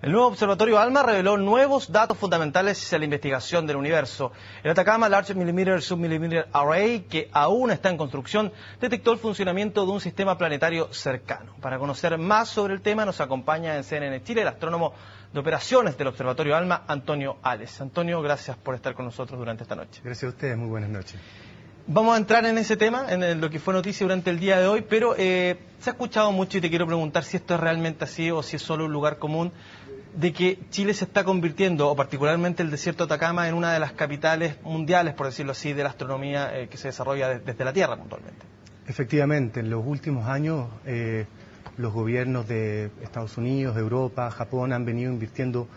El nuevo observatorio ALMA reveló nuevos datos fundamentales hacia la investigación del universo. El Atacama Large Millimeter Submillimeter Array, que aún está en construcción, detectó el funcionamiento de un sistema planetario cercano. Para conocer más sobre el tema, nos acompaña en CNN Chile el astrónomo de operaciones del observatorio ALMA, Antonio Ales. Antonio, gracias por estar con nosotros durante esta noche. Gracias a ustedes, muy buenas noches. Vamos a entrar en ese tema, en lo que fue noticia durante el día de hoy, pero se ha escuchado mucho y te quiero preguntar si esto es realmente así o si es solo un lugar común, de que Chile se está convirtiendo, o particularmente el desierto de Atacama, en una de las capitales mundiales, por decirlo así, de la astronomía que se desarrolla desde la Tierra puntualmente. Efectivamente, en los últimos años los gobiernos de Estados Unidos, Europa, Japón han venido invirtiendo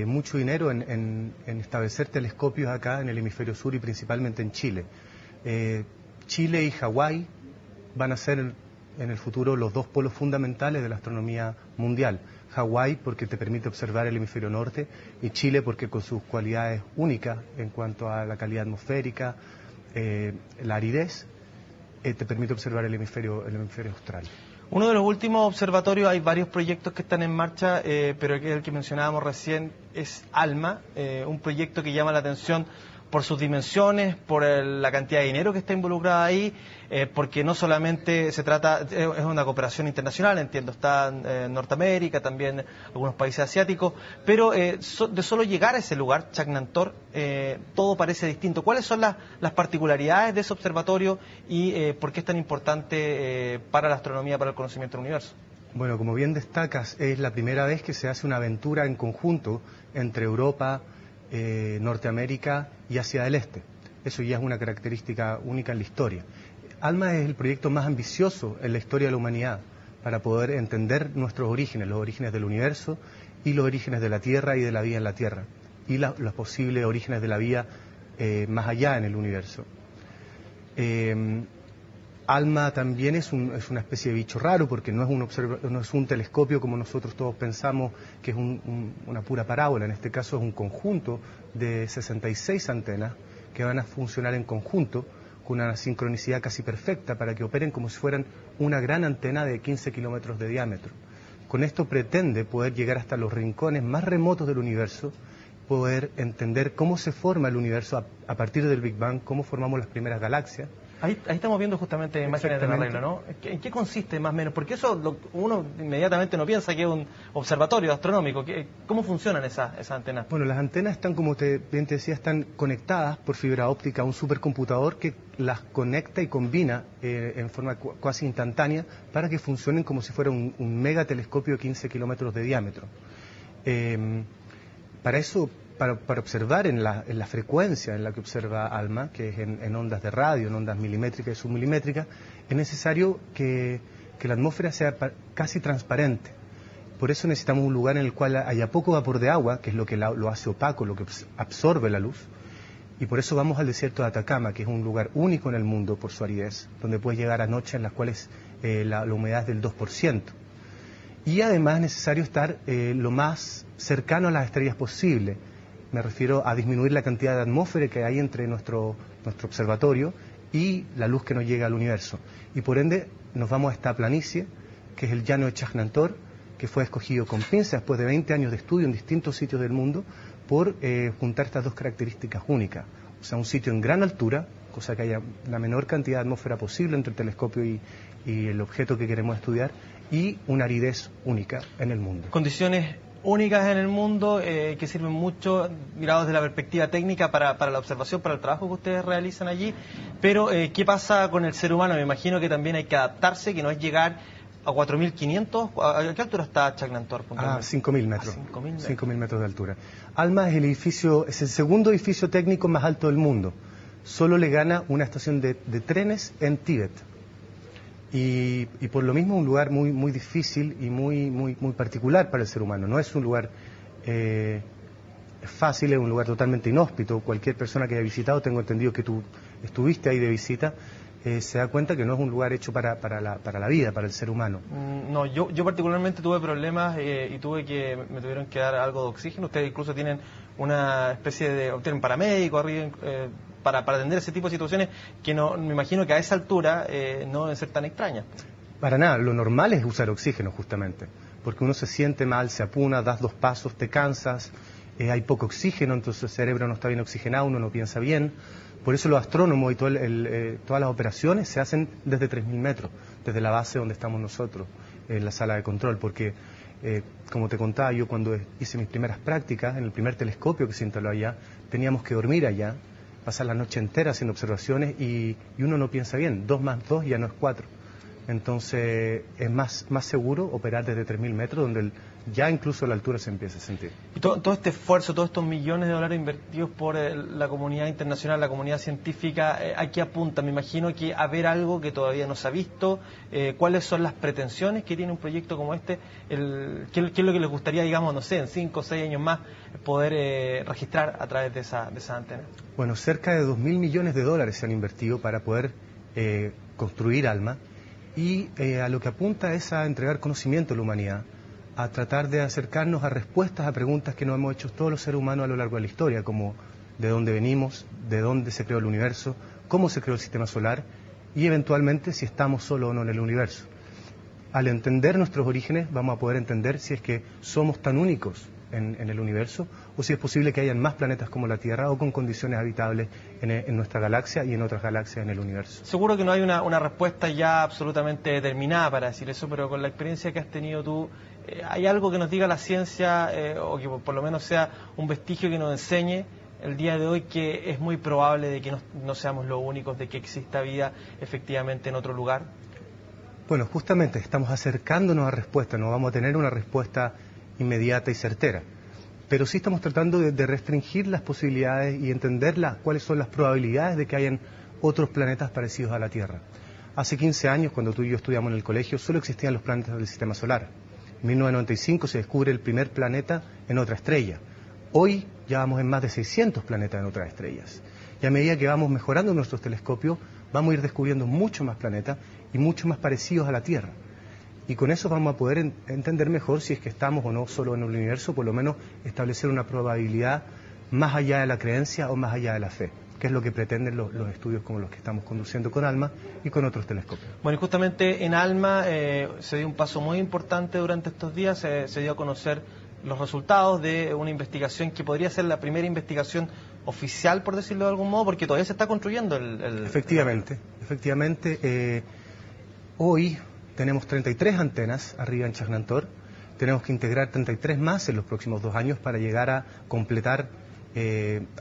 mucho dinero en establecer telescopios acá en el hemisferio sur y principalmente en Chile. Chile y Hawái van a ser en el futuro los dos polos fundamentales de la astronomía mundial. Hawái porque te permite observar el hemisferio norte y Chile porque con sus cualidades únicas en cuanto a la calidad atmosférica, la aridez, te permite observar el hemisferio austral. Uno de los últimos observatorios, hay varios proyectos que están en marcha, pero el que mencionábamos recién es ALMA, un proyecto que llama la atención por sus dimensiones, por la cantidad de dinero que está involucrada ahí, porque no solamente se trata, es una cooperación internacional, entiendo, está en Norteamérica, también algunos países asiáticos, pero de solo llegar a ese lugar, Chaknantor, todo parece distinto. ¿Cuáles son las particularidades de ese observatorio y por qué es tan importante para la astronomía, para el conocimiento del universo? Bueno, como bien destacas, es la primera vez que se hace una aventura en conjunto entre Europa, Norteamérica y Asia del Este. Eso ya es una característica única en la historia. ALMA es el proyecto más ambicioso en la historia de la humanidad para poder entender nuestros orígenes, los orígenes del universo y los orígenes de la Tierra y de la vida en la Tierra y los posibles orígenes de la vida más allá en el universo. ALMA también es una especie de bicho raro porque no es un telescopio como nosotros todos pensamos que es una pura parábola. En este caso es un conjunto de 66 antenas que van a funcionar en conjunto con una sincronicidad casi perfecta para que operen como si fueran una gran antena de 15 kilómetros de diámetro. Con esto pretende poder llegar hasta los rincones más remotos del universo, poder entender cómo se forma el universo a partir del Big Bang, cómo formamos las primeras galaxias. Ahí estamos viendo justamente imágenes de la regla, ¿no? ¿En qué consiste más o menos? Porque eso uno inmediatamente no piensa que es un observatorio astronómico. ¿Cómo funcionan esas antenas? Bueno, las antenas están, como bien te decía, están conectadas por fibra óptica a un supercomputador que las conecta y combina en forma casi instantánea para que funcionen como si fuera un megatelescopio de 15 kilómetros de diámetro. Para eso, para observar en la frecuencia en la que observa ALMA, que es en ondas de radio, en ondas milimétricas y submilimétricas, es necesario que la atmósfera sea casi transparente. Por eso necesitamos un lugar en el cual haya poco vapor de agua, que es lo que lo hace opaco, lo que absorbe la luz. Y por eso vamos al desierto de Atacama, que es un lugar único en el mundo por su aridez, donde puedes llegar a noches en las cuales la humedad es del 2%. Y además es necesario estar lo más cercano a las estrellas posible. Me refiero a disminuir la cantidad de atmósfera que hay entre nuestro observatorio y la luz que nos llega al universo. Y por ende nos vamos a esta planicie, que es el llano de Chaknantor, que fue escogido con pinzas después de 20 años de estudio en distintos sitios del mundo por juntar estas dos características únicas. O sea, un sitio en gran altura, cosa que haya la menor cantidad de atmósfera posible entre el telescopio y el objeto que queremos estudiar, y una aridez única en el mundo. Condiciones únicas en el mundo que sirven mucho mirados desde la perspectiva técnica para la observación, para el trabajo que ustedes realizan allí, pero ¿qué pasa con el ser humano? Me imagino que también hay que adaptarse, que no es llegar a 4.500, ¿a qué altura está Chaknantor? A 5.000 metros. 5.000 metros de altura. ALMA es el segundo edificio técnico más alto del mundo. Solo le gana una estación de trenes en Tíbet. Y por lo mismo un lugar muy difícil y muy particular para el ser humano. No es un lugar fácil, es un lugar totalmente inhóspito. Cualquier persona que haya visitado, tengo entendido que tú estuviste ahí de visita, se da cuenta que no es un lugar hecho para la vida, para el ser humano. No, yo particularmente tuve problemas y me tuvieron que dar algo de oxígeno. Ustedes incluso tienen una especie tienen paramédico arriba para atender ese tipo de situaciones que no, me imagino que a esa altura no deben ser tan extrañas. Para nada, lo normal es usar oxígeno justamente. porque uno se siente mal, se apuna, das 2 pasos, te cansas, hay poco oxígeno, entonces el cerebro no está bien oxigenado, uno no piensa bien. Por eso los astrónomos y todas las operaciones se hacen desde 3.000 metros, desde la base donde estamos nosotros, en la sala de control, porque como te contaba, yo cuando hice mis primeras prácticas en el primer telescopio que se instaló allá, teníamos que dormir allá, pasar la noche entera haciendo observaciones y uno no piensa bien, 2 más 2 ya no es 4. Entonces es más seguro operar desde 3.000 metros, donde ya incluso la altura se empieza a sentir. Y todo este esfuerzo, todos estos millones de dólares invertidos por la comunidad internacional, la comunidad científica, ¿a qué apunta? Me imagino que a ver algo que todavía no se ha visto. ¿Cuáles son las pretensiones que tiene un proyecto como este? ¿Qué es lo que les gustaría, digamos, no sé, en 5 o 6 años más, poder registrar a través de esa antena? Bueno, cerca de 2.000 millones de dólares se han invertido para poder construir ALMA. Y a lo que apunta es a entregar conocimiento a la humanidad, a tratar de acercarnos a respuestas a preguntas que nos hemos hecho todos los seres humanos a lo largo de la historia, como de dónde venimos, de dónde se creó el universo, cómo se creó el sistema solar y eventualmente si estamos solos o no en el universo. Al entender nuestros orígenes vamos a poder entender si es que somos tan únicos en el universo o si es posible que hayan más planetas como la Tierra o con condiciones habitables en nuestra galaxia y en otras galaxias en el universo. Seguro que no hay una respuesta ya absolutamente determinada para decir eso, pero con la experiencia que has tenido tú, ¿hay algo que nos diga la ciencia o que por lo menos sea un vestigio que nos enseñe el día de hoy que es muy probable de que no seamos los únicos, de que exista vida efectivamente en otro lugar? Bueno, justamente estamos acercándonos a respuestas, no vamos a tener una respuesta inmediata y certera, pero sí estamos tratando de restringir las posibilidades y entender cuáles son las probabilidades de que hayan otros planetas parecidos a la Tierra. Hace 15 años, cuando tú y yo estudiamos en el colegio, solo existían los planetas del sistema solar. En 1995 se descubre el primer planeta en otra estrella. Hoy ya vamos en más de 600 planetas en otras estrellas. Y a medida que vamos mejorando nuestros telescopios, vamos a ir descubriendo muchos más planetas y mucho más parecidos a la Tierra. Y con eso vamos a poder entender mejor si es que estamos o no solo en el universo, por lo menos establecer una probabilidad más allá de la creencia o más allá de la fe, que es lo que pretenden los estudios como los que estamos conduciendo con ALMA y con otros telescopios. Bueno, y justamente en ALMA se dio un paso muy importante durante estos días, se dio a conocer los resultados de una investigación que podría ser la primera investigación oficial, por decirlo de algún modo, porque todavía se está construyendo Efectivamente. Hoy tenemos 33 antenas arriba en Chajnantor, tenemos que integrar 33 más en los próximos 2 años para llegar a completar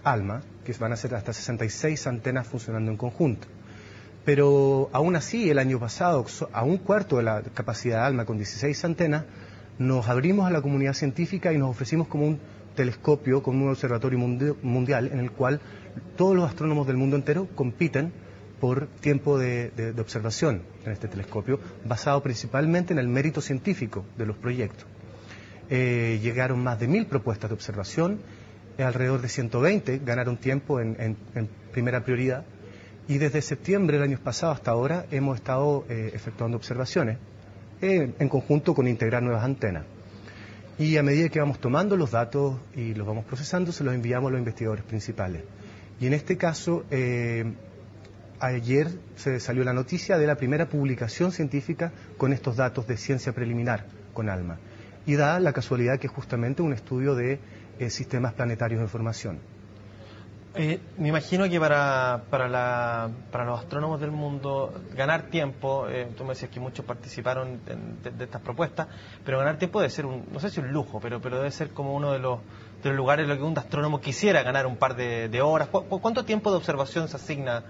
ALMA, que van a ser hasta 66 antenas funcionando en conjunto. Pero aún así, el año pasado, a 1/4 de la capacidad de ALMA con 16 antenas, nos abrimos a la comunidad científica y nos ofrecimos como un telescopio, como un observatorio mundial en el cual todos los astrónomos del mundo entero compiten por tiempo de observación en este telescopio, basado principalmente en el mérito científico de los proyectos. Llegaron más de 1.000 propuestas de observación, alrededor de 120 ganaron tiempo en primera prioridad, y desde septiembre del año pasado hasta ahora hemos estado efectuando observaciones en conjunto con integrar nuevas antenas. Y a medida que vamos tomando los datos y los vamos procesando, se los enviamos a los investigadores principales. Y en este caso, ayer se salió la noticia de la primera publicación científica con estos datos de ciencia preliminar con ALMA. Y da la casualidad que es justamente un estudio de sistemas planetarios de formación. Me imagino que para los astrónomos del mundo ganar tiempo, tú me decías que muchos participaron de estas propuestas, pero ganar tiempo debe ser no sé si un lujo, pero debe ser como uno de los lugares en los que un astrónomo quisiera ganar un par de horas. ¿Cuánto tiempo de observación se asigna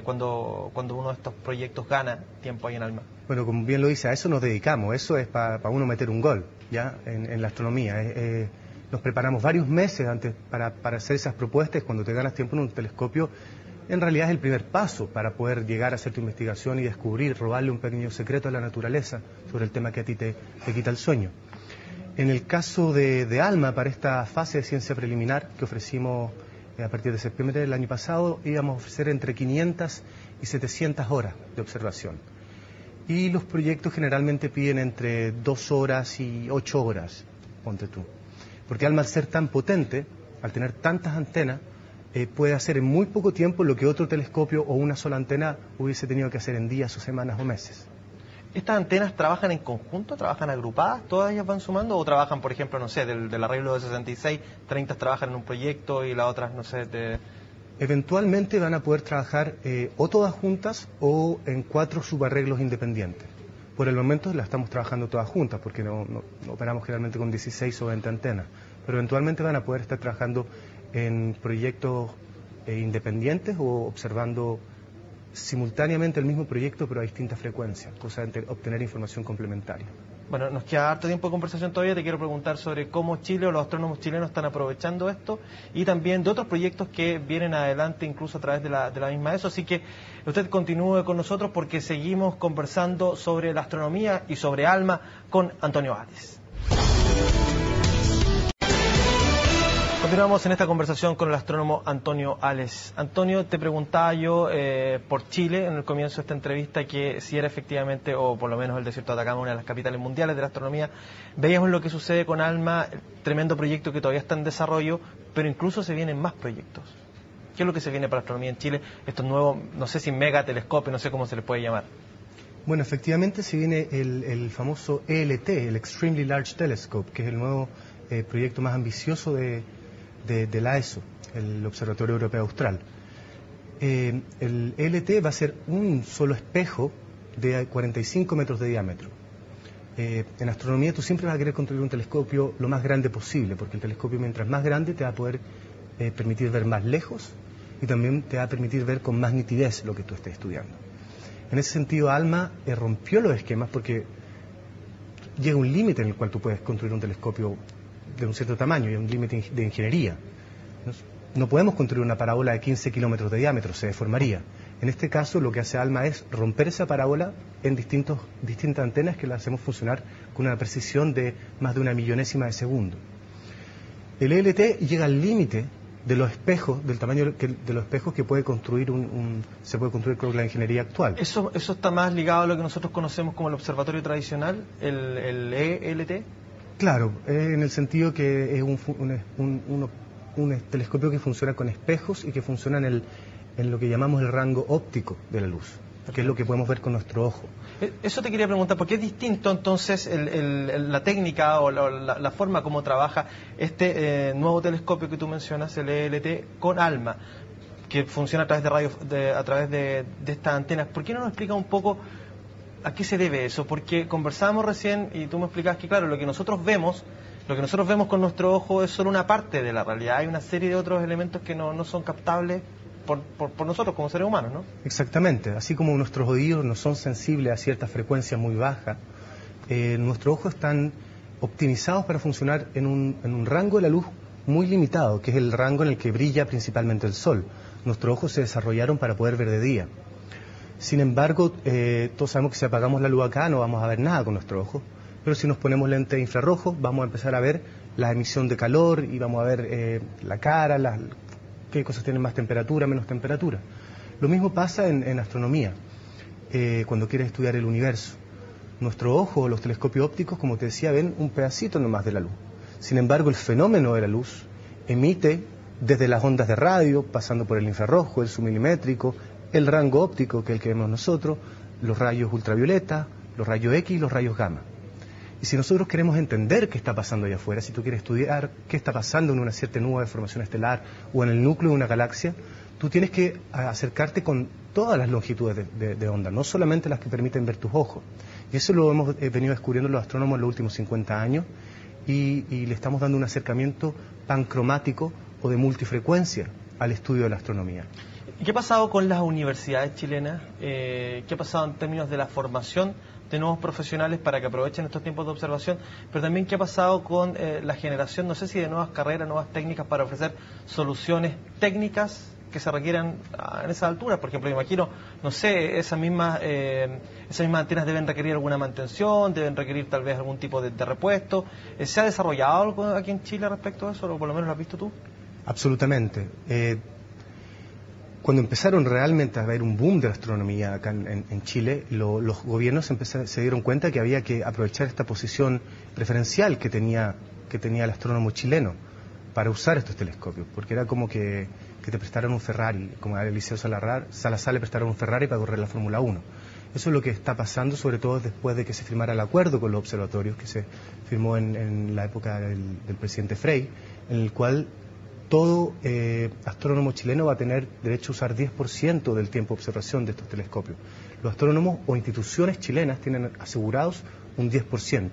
cuando uno de estos proyectos gana tiempo ahí en ALMA? Bueno, como bien lo dice, a eso nos dedicamos, eso es para uno meter un gol ya en la astronomía. Nos preparamos varios meses antes para hacer esas propuestas. Cuando te ganas tiempo en un telescopio, en realidad es el primer paso para poder llegar a hacer tu investigación y descubrir, robarle un pequeño secreto a la naturaleza sobre el tema que a ti te quita el sueño. En el caso de ALMA, para esta fase de ciencia preliminar que ofrecimos a partir de septiembre del año pasado, íbamos a ofrecer entre 500 y 700 horas de observación. Y los proyectos generalmente piden entre 2 horas y 8 horas, ponte tú. Porque ALMA, al ser tan potente, al tener tantas antenas, puede hacer en muy poco tiempo lo que otro telescopio o una sola antena hubiese tenido que hacer en días o semanas o meses. ¿Estas antenas trabajan en conjunto, trabajan agrupadas, todas ellas van sumando o trabajan, por ejemplo, no sé, del arreglo de 66, 30 trabajan en un proyecto y las otras, no sé, Eventualmente van a poder trabajar o todas juntas o en 4 subarreglos independientes. Por el momento las estamos trabajando todas juntas porque no operamos generalmente con 16 o 20 antenas, pero eventualmente van a poder estar trabajando en proyectos independientes o observando simultáneamente el mismo proyecto pero a distintas frecuencias, cosa de obtener información complementaria. Bueno, nos queda harto tiempo de conversación todavía. Te quiero preguntar sobre cómo Chile o los astrónomos chilenos están aprovechando esto y también de otros proyectos que vienen adelante incluso a través de la misma ESO. Así que usted continúe con nosotros porque seguimos conversando sobre la astronomía y sobre ALMA con Antonio Ales. Continuamos en esta conversación con el astrónomo Antonio Ales. Antonio, te preguntaba yo por Chile en el comienzo de esta entrevista que si era efectivamente, o por lo menos el desierto de Atacama, una de las capitales mundiales de la astronomía. Veíamos lo que sucede con ALMA, tremendo proyecto que todavía está en desarrollo, pero incluso se vienen más proyectos. ¿Qué es lo que se viene para la astronomía en Chile? Estos nuevos, no sé si megatelescopios, no sé cómo se les puede llamar. Bueno, efectivamente se viene el famoso ELT, el Extremely Large Telescope, que es el nuevo proyecto más ambicioso de la ESO, el Observatorio Europeo Austral. El ELT va a ser un solo espejo de 45 metros de diámetro. En astronomía tú siempre vas a querer construir un telescopio lo más grande posible, porque el telescopio mientras más grande te va a poder permitir ver más lejos y también te va a permitir ver con más nitidez lo que tú estés estudiando. En ese sentido, ALMA rompió los esquemas porque llega un límite en el cual tú puedes construir un telescopio de un cierto tamaño y un límite de ingeniería. No podemos construir una parábola de 15 kilómetros de diámetro, se deformaría. En este caso, lo que hace ALMA es romper esa parábola en distintas antenas que la hacemos funcionar con una precisión de más de 1 millonésima de segundo. El ELT llega al límite de los espejos, del tamaño de los espejos que puede construir se puede construir con la ingeniería actual. ¿Eso está más ligado a lo que nosotros conocemos como el observatorio tradicional, el ELT? Claro, en el sentido que es un telescopio que funciona con espejos y que funciona en lo que llamamos el rango óptico de la luz, que es lo que podemos ver con nuestro ojo. Eso te quería preguntar, ¿por qué es distinto entonces la técnica o la forma como trabaja este nuevo telescopio que tú mencionas, el ELT, con ALMA, que funciona a través de estas antenas? ¿Por qué no nos explica un poco a qué se debe eso? Porque conversábamos recién y tú me explicabas que, claro, lo que nosotros vemos con nuestro ojo es solo una parte de la realidad. Hay una serie de otros elementos que no son captables por nosotros como seres humanos, ¿no? Exactamente. Así como nuestros oídos no son sensibles a ciertas frecuencias muy bajas, nuestros ojos están optimizados para funcionar en un rango de la luz muy limitado, que es el rango en el que brilla principalmente el sol. Nuestros ojos se desarrollaron para poder ver de día. Sin embargo, todos sabemos que si apagamos la luz acá no vamos a ver nada con nuestro ojo, pero si nos ponemos lentes infrarrojos vamos a empezar a ver la emisión de calor y vamos a ver la cara, qué cosas tienen más temperatura, menos temperatura. Lo mismo pasa en astronomía, cuando quieres estudiar el universo. Nuestro ojo, los telescopios ópticos, como te decía, ven un pedacito nomás de la luz. Sin embargo, el fenómeno de la luz emite desde las ondas de radio, pasando por el infrarrojo, el submilimétrico, el rango óptico, que es el que vemos nosotros, los rayos ultravioleta, los rayos X y los rayos gamma. Y si nosotros queremos entender qué está pasando allá afuera, si tú quieres estudiar qué está pasando en una cierta nube de formación estelar o en el núcleo de una galaxia, tú tienes que acercarte con todas las longitudes de onda, no solamente las que permiten ver tus ojos. Y eso lo hemos venido descubriendo los astrónomos en los últimos 50 años y le estamos dando un acercamiento pancromático o de multifrecuencia al estudio de la astronomía. ¿Qué ha pasado con las universidades chilenas? ¿Qué ha pasado en términos de la formación de nuevos profesionales para que aprovechen estos tiempos de observación? Pero también, ¿qué ha pasado con la generación, no sé si de nuevas carreras, nuevas técnicas para ofrecer soluciones técnicas que se requieran en esas alturas? Por ejemplo, me imagino, no sé, esas mismas antenas deben requerir alguna mantención, deben requerir tal vez algún tipo de repuesto. ¿Se ha desarrollado algo aquí en Chile respecto a eso, o por lo menos lo has visto tú? Absolutamente. Cuando empezaron realmente a haber un boom de la astronomía acá en Chile, los gobiernos se dieron cuenta que había que aprovechar esta posición preferencial que tenía el astrónomo chileno para usar estos telescopios, porque era como que te prestaran un Ferrari, como a Eliseo Salazar le prestaron un Ferrari para correr la Fórmula 1. Eso es lo que está pasando, sobre todo después de que se firmara el acuerdo con los observatorios, que se firmó en la época del presidente Frei, en el cual todo astrónomo chileno va a tener derecho a usar 10% del tiempo de observación de estos telescopios. Los astrónomos o instituciones chilenas tienen asegurados un 10%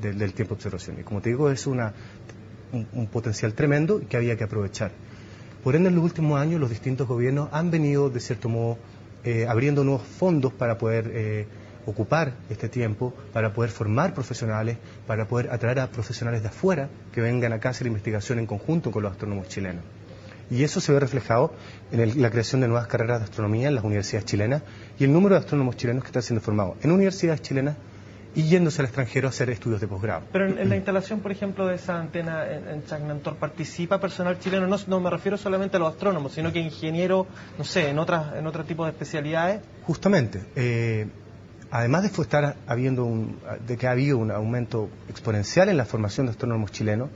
del tiempo de observación. Y como te digo, es un potencial tremendo que había que aprovechar. Por ende, en los últimos años los distintos gobiernos han venido, de cierto modo, abriendo nuevos fondos para poder ocupar este tiempo, para poder formar profesionales, para poder atraer a profesionales de afuera que vengan acá a hacer investigación en conjunto con los astrónomos chilenos. Y eso se ve reflejado en la creación de nuevas carreras de astronomía en las universidades chilenas y el número de astrónomos chilenos que están siendo formados en universidades chilenas y yéndose al extranjero a hacer estudios de posgrado. Pero en la instalación, por ejemplo, de esa antena en Chagnantor, ¿participa personal chileno? No me refiero solamente a los astrónomos, sino que ingenieros, no sé, en otro tipo de especialidades. Justamente, además de que ha habido un aumento exponencial en la formación de astrónomos chilenos,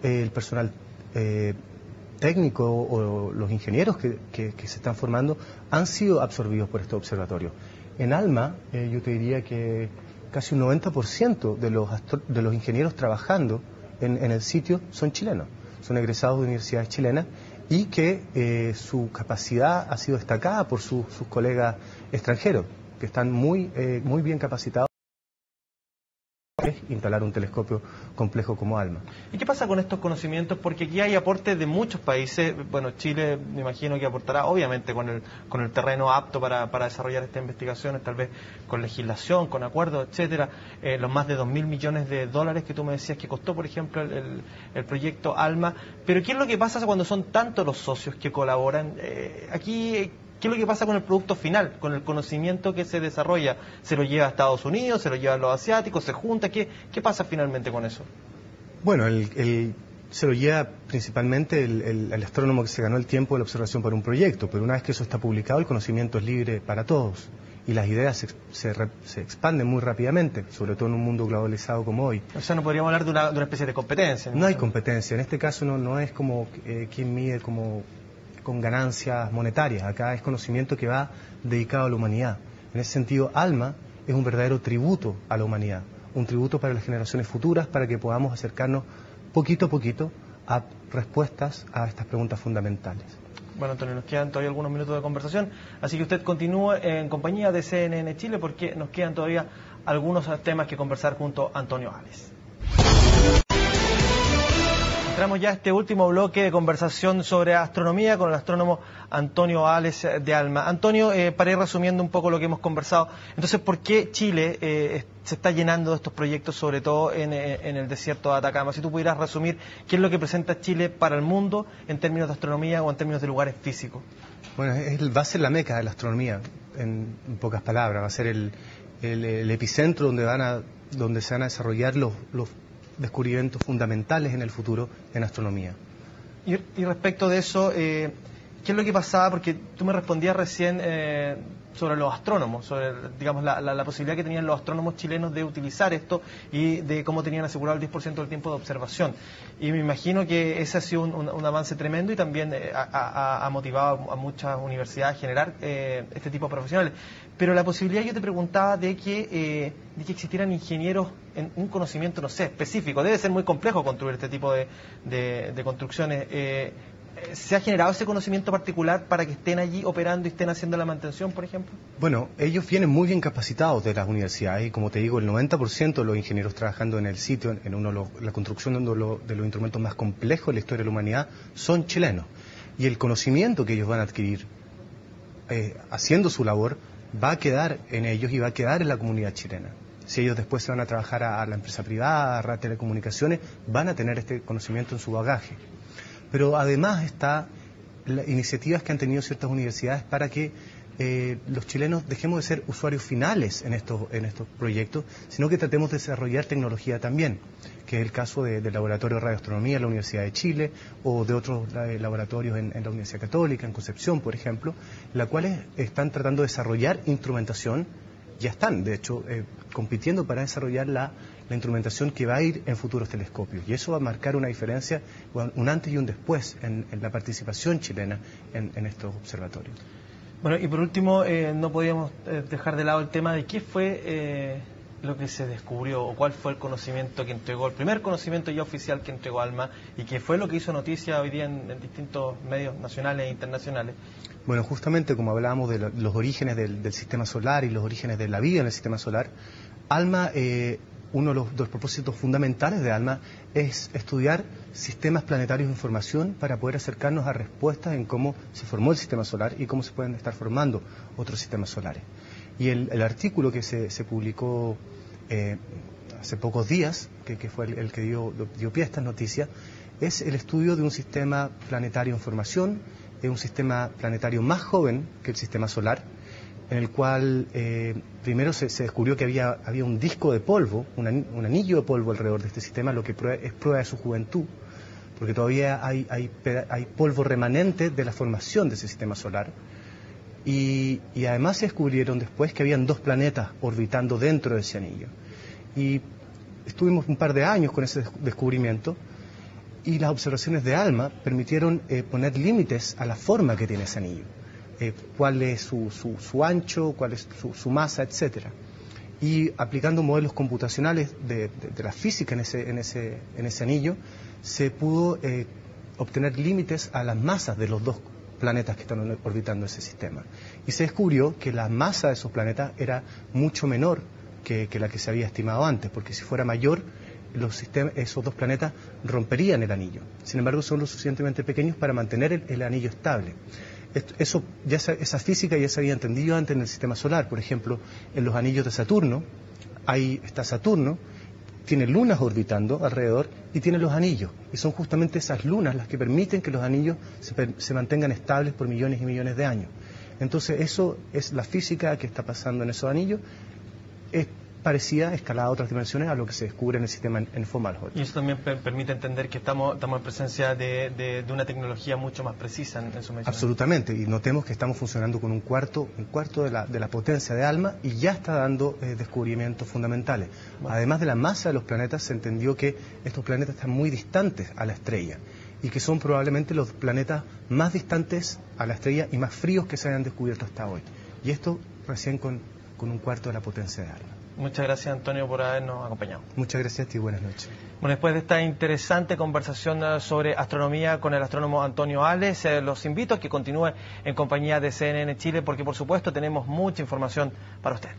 el personal técnico o los ingenieros que se están formando han sido absorbidos por estos observatorios. En ALMA, yo te diría que casi un 90% de los ingenieros trabajando en el sitio son chilenos, son egresados de universidades chilenas y que su capacidad ha sido destacada por sus colegas extranjeros, que están muy bien capacitados para instalar un telescopio complejo como ALMA. ¿Y qué pasa con estos conocimientos? Porque aquí hay aportes de muchos países. Bueno, Chile me imagino que aportará obviamente con el terreno apto para desarrollar estas investigaciones, tal vez con legislación, con acuerdos, etcétera. Los más de 2.000 millones de dólares que tú me decías que costó, por ejemplo, el proyecto ALMA. Pero ¿qué es lo que pasa cuando son tantos los socios que colaboran? Aquí... ¿Qué es lo que pasa con el producto final, con el conocimiento que se desarrolla? ¿Se lo lleva a Estados Unidos, se lo lleva a los asiáticos, se junta? ¿Qué pasa finalmente con eso? Bueno, se lo lleva principalmente el astrónomo que se ganó el tiempo de la observación para un proyecto, pero una vez que eso está publicado, el conocimiento es libre para todos y las ideas se expanden muy rápidamente, sobre todo en un mundo globalizado como hoy. O sea, no podríamos hablar de una especie de competencia. No hay competencia, en este caso no es como quien mide con ganancias monetarias. Acá es conocimiento que va dedicado a la humanidad. En ese sentido, ALMA es un verdadero tributo a la humanidad, un tributo para las generaciones futuras, para que podamos acercarnos poquito a poquito a respuestas a estas preguntas fundamentales. Bueno, Antonio, nos quedan todavía algunos minutos de conversación, así que usted continúe en compañía de CNN Chile, porque nos quedan todavía algunos temas que conversar junto a Antonio Ales. Entramos ya a este último bloque de conversación sobre astronomía con el astrónomo Antonio Ales de ALMA. Antonio, para ir resumiendo un poco lo que hemos conversado, entonces, ¿por qué Chile se está llenando de estos proyectos, sobre todo en el desierto de Atacama? Si tú pudieras resumir, ¿qué es lo que presenta Chile para el mundo en términos de astronomía o en términos de lugares físicos? Bueno, va a ser la meca de la astronomía, en pocas palabras. Va a ser el epicentro donde se van a desarrollar los descubrimientos fundamentales en el futuro en astronomía. Y respecto de eso, ¿qué es lo que pasaba? Porque tú me respondías recién sobre los astrónomos, sobre, digamos, la posibilidad que tenían los astrónomos chilenos de utilizar esto y de cómo tenían asegurado el 10% del tiempo de observación. Y me imagino que ese ha sido un avance tremendo y también ha motivado a muchas universidades a generar este tipo de profesionales. Pero la posibilidad, yo te preguntaba, de que existieran ingenieros en un conocimiento, no sé, específico. Debe ser muy complejo construir este tipo de construcciones. ¿Se ha generado ese conocimiento particular para que estén allí operando y estén haciendo la mantención, por ejemplo? Bueno, ellos vienen muy bien capacitados de las universidades y, como te digo, el 90% de los ingenieros trabajando en el sitio, la construcción de los instrumentos más complejos de la historia de la humanidad, son chilenos. Y el conocimiento que ellos van a adquirir haciendo su labor va a quedar en ellos y va a quedar en la comunidad chilena. Si ellos después se van a trabajar a la empresa privada, a telecomunicaciones, van a tener este conocimiento en su bagaje. Pero además está las iniciativas que han tenido ciertas universidades para que los chilenos dejemos de ser usuarios finales en estos proyectos, sino que tratemos de desarrollar tecnología también, que es el caso del Laboratorio de Radioastronomía en la Universidad de Chile o de otros laboratorios en la Universidad Católica, en Concepción, por ejemplo, las cuales están tratando de desarrollar instrumentación. Ya están, de hecho, compitiendo para desarrollar la instrumentación que va a ir en futuros telescopios. Y eso va a marcar una diferencia, un antes y un después en la participación chilena en estos observatorios. Bueno, y por último, no podíamos dejar de lado el tema de qué fue lo que se descubrió o cuál fue el conocimiento que entregó, el primer conocimiento ya oficial que entregó ALMA y qué fue lo que hizo noticia hoy día en distintos medios nacionales e internacionales. Bueno, justamente como hablábamos de los orígenes del sistema solar y los orígenes de la vida en el sistema solar, ALMA, uno de los propósitos fundamentales de ALMA es estudiar sistemas planetarios de información para poder acercarnos a respuestas en cómo se formó el sistema solar y cómo se pueden estar formando otros sistemas solares. Y el artículo que se publicó hace pocos días, que fue el que dio pie a estas noticias, es el estudio de un sistema planetario en formación, un sistema planetario más joven que el sistema solar, en el cual primero se descubrió que había un disco de polvo, un anillo de polvo alrededor de este sistema, lo que es prueba de su juventud, porque todavía hay polvo remanente de la formación de ese sistema solar. Y además se descubrieron después que habían 2 planetas orbitando dentro de ese anillo. Y estuvimos un par de años con ese descubrimiento, y las observaciones de ALMA permitieron poner límites a la forma que tiene ese anillo. Cuál es su ancho, cuál es su masa, etcétera. Y aplicando modelos computacionales de la física en ese anillo, se pudo obtener límites a las masas de los 2 planetas que están orbitando ese sistema. Y se descubrió que la masa de esos planetas era mucho menor que la que se había estimado antes, porque si fuera mayor, esos 2 planetas romperían el anillo. Sin embargo, son lo suficientemente pequeños para mantener el anillo estable. Esa física ya se había entendido antes en el sistema solar. Por ejemplo, en los anillos de Saturno, ahí está Saturno, tiene lunas orbitando alrededor y tiene los anillos. Y son justamente esas lunas las que permiten que los anillos se mantengan estables por millones y millones de años. Entonces, eso es la física que está pasando en esos anillos. Es parecida, escalada a otras dimensiones, a lo que se descubre en el sistema en Fomalhaut. Y eso también permite entender que estamos en presencia de una tecnología mucho más precisa en su medición. Absolutamente, y notemos que estamos funcionando con un cuarto de la potencia de ALMA y ya está dando descubrimientos fundamentales. Bueno. Además de la masa de los planetas, se entendió que estos planetas están muy distantes a la estrella y que son probablemente los planetas más distantes a la estrella y más fríos que se hayan descubierto hasta hoy. Y esto recién con un cuarto de la potencia de ALMA. Muchas gracias, Antonio, por habernos acompañado. Muchas gracias a ti y buenas noches. Bueno, después de esta interesante conversación sobre astronomía con el astrónomo Antonio Ales, los invito a que continúe en compañía de CNN Chile porque, por supuesto, tenemos mucha información para usted.